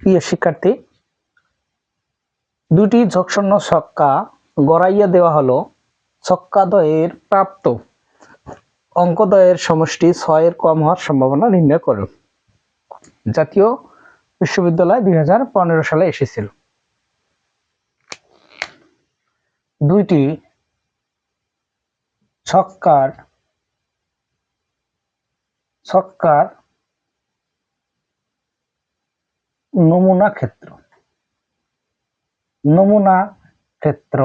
প্রিয় শিক্ষার্থী, দুটি যোগশূন্য ছক্কা গড়াইয়া দেওয়া হলো। ছক্কাদ্বয়ের প্রাপ্ত অঙ্কদ্বয়ের সমষ্টি 6 এর কম হওয়ার সম্ভাবনা নির্ণয় করো। জাতীয় বিশ্ববিদ্যালয় 2015 সালে এসেছিল। দুইটি ছক্কার নমুনা ক্ষেত্র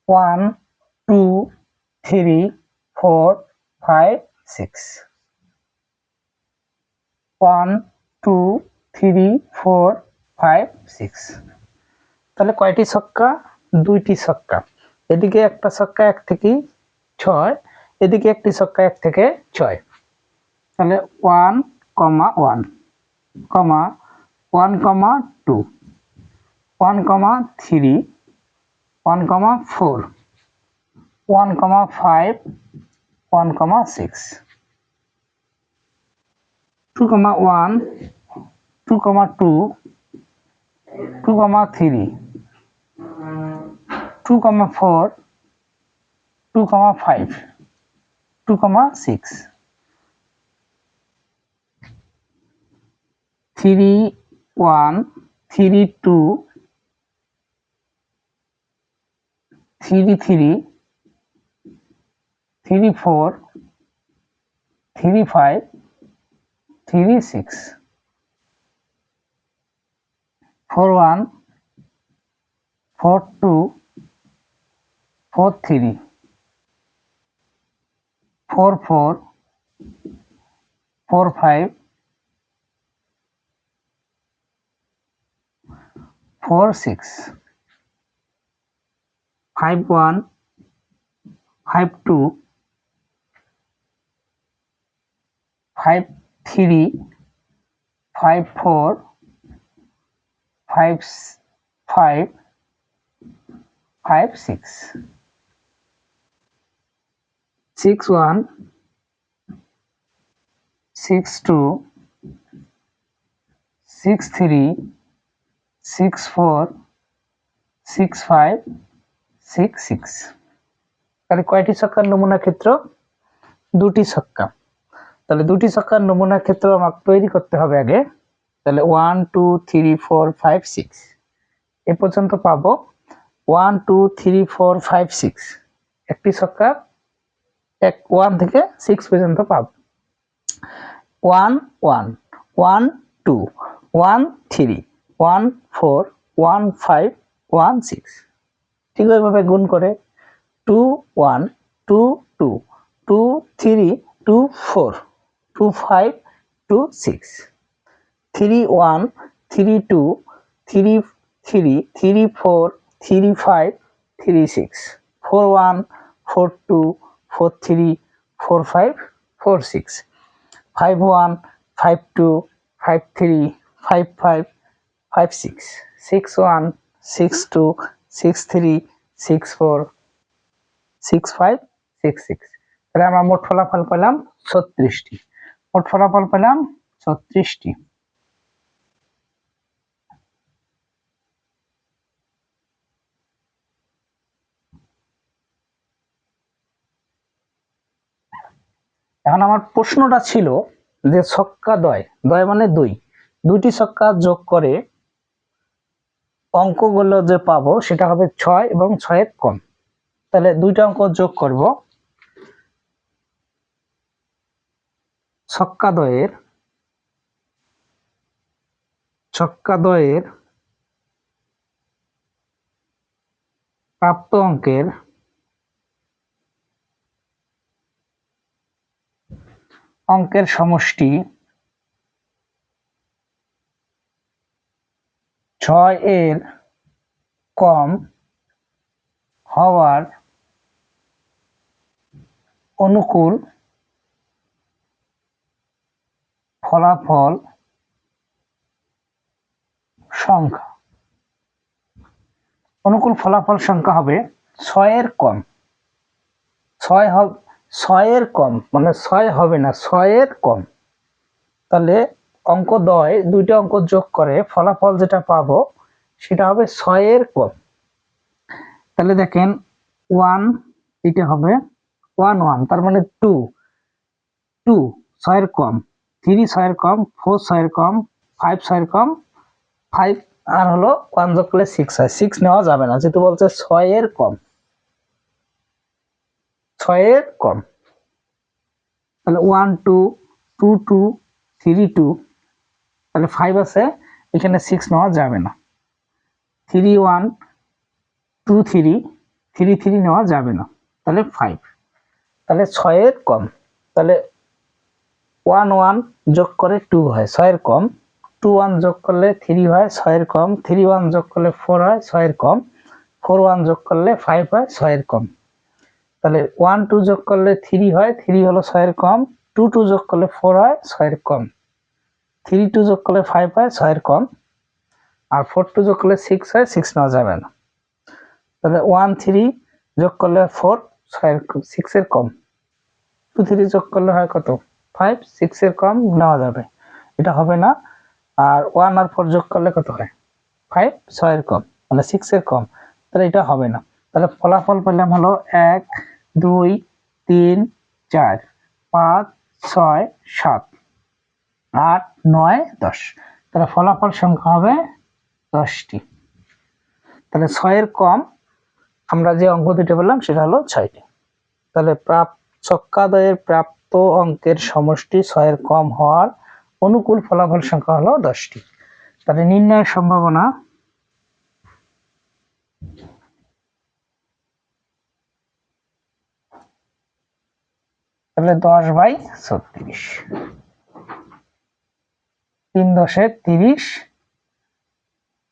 1 2 3 4 5 6 1 2 3 4 5 6। তাহলে কয়টি ছক্কা? দুইটি ছক্কা। এদিকে একটা ছক্কা 1 থেকে 6, এদিকে একটি ছক্কা 1 থেকে 6। তাহলে 1, 1, 1, 2, 1, 3, 1, 4, 1, 5, 1, 6, 2, 1, 2, 2, 2, 3, 2, 4, 2, 5, 2, 6, 3, 1, 3, 2, 3, 3, 3, 4, 3, 5, 3, 6, 4, 1, 4, 2, 4, 3, 4, 4, 4, 5, 4, 6, 5, 1, 5, 2, 5, 3, 5, 4, 5, 5, 5, 6, 6, 1, 6, 2, 6, 3, 6, 4, 6, 5, 6, 6। তাহলে কয়টি ছক্কার নমুনা ক্ষেত্র? দুটি ছক্কা। তাহলে দুটি ছক্কার নমুনা ক্ষেত্র আমাকে তৈরি করতে হবে আগে। তাহলে 1 2 3 4 5 6 এ পর্যন্ত পাবো। 1 2 3 4 5 6 একটি ছক্কা 1 থেকে 6 পর্যন্ত পাবো। 1 1 1 2 1 3 1 4 1 5 1 6। ঠিক এইভাবে গুণ করে 2 1 2 2 2 3 2 4 2 5 2 6 3 1 3 2 3 3 3 4 3 5 3 6 4 1 4 2 4 3 4 5 4 6 5 1 5 2 5 3 5 5 5 6 6 1 6 2 6 3 6 4 6 5 6 6। তাহলে আমরা মোট ফলাফল পেলাম 36টি। মোট ফলাফল পেলাম 36টি। এখন আমার প্রশ্নটা ছিল যে ছক্কা দ্বয় মানে দুইটি ছক্কা যোগ করে অঙ্কগুলো যে পাবো সেটা হবে 6 এবং 6 এর কম। তাহলে দুইটা অঙ্ক যোগ করব। ছক্কা দ্বয়ের প্রাপ্ত অঙ্কের সমষ্টি 6 এর কম হওয়ার অনুকূল ফলাফল সংখ্যা। অনুকূল ফলাফল সংখ্যা হবে 6 এর কম। 6 হবে, 6 এর কম, মানে 6 হবে না, 6 এর কম। তাহলে অঙ্ক দ্বয় দুইটা অঙ্ক যোগ করে ফলাফল যেটা পাবো সেটা হবে 6 এর কম। তাহলে দেখেন 1, এটা হবে 1 1, তার মানে 2 2 6 এর কম, 3 6 এর কম, 4 6 এর কম, 5 6 এর কম, 5 আর হলো 1 যোগ করলে 6 হয়। 6 নেওয়া যাবে না, যেহেতু বলছে 6 এর কম, 6 এর কম। তাহলে 1 2 2 2 3 2, তাহলে 5 আছে, এখানে 6 নেওয়া যাবে না। 3 1 2 3 3 3 নেওয়া যাবে না, তাহলে 5। তাহলে 6 এর কম। তাহলে 1 1 যোগ করে 2 হয়, 6 এর কম। 2 1 যোগ করলে 3 হয়, 6 এর কম। 3 1 যোগ করলে 4 হয়, 6 এর কম। 4 1 যোগ করলে 5 হয়, 6 এর কম। তাহলে 1 2 যোগ করলে 3 হয়, 3 হলো 6 এর কম। 2 2 যোগ করলে 4 হয়, 6 এর কম। 3 2 যোগ করলে 5 হয়, 6 এর কম। আর 4 2 যোগ করলে 6 হয়, 6 নেওয়া যাবে না। তাহলে 1 3 যোগ করলে 4, 6 এর কম। 2 3 যোগ করলে হয় কত? 5, 6 এর কম নেওয়া যাবে, এটা হবে না। আর 1 আর 4 যোগ করলে কত হয়? 5, 6 এর কম, মানে 6 এর কম, তাহলে এটা হবে না। তাহলে ফলাফল পেলাম হলো 1 2 3 4 5 6 7 8 9 10। তাহলে ফলাফল সংখ্যা হবে 10টি। তাহলে 6 এর কম আমরা যে অঙ্ক দুটো পেলাম সেটা হলো 6টি। তাহলে ছক্কাদ্বয়ের প্রাপ্ত অঙ্কের সমষ্টি 6 এর কম হওয়ার অনুকূল ফলাফল সংখ্যা হলো 10টি। তাহলে নির্ণয়ের সম্ভাবনা তাহলে 10/36, 3 10 30,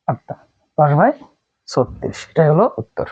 অর্থাৎ 10/36, এটাই হলো উত্তর।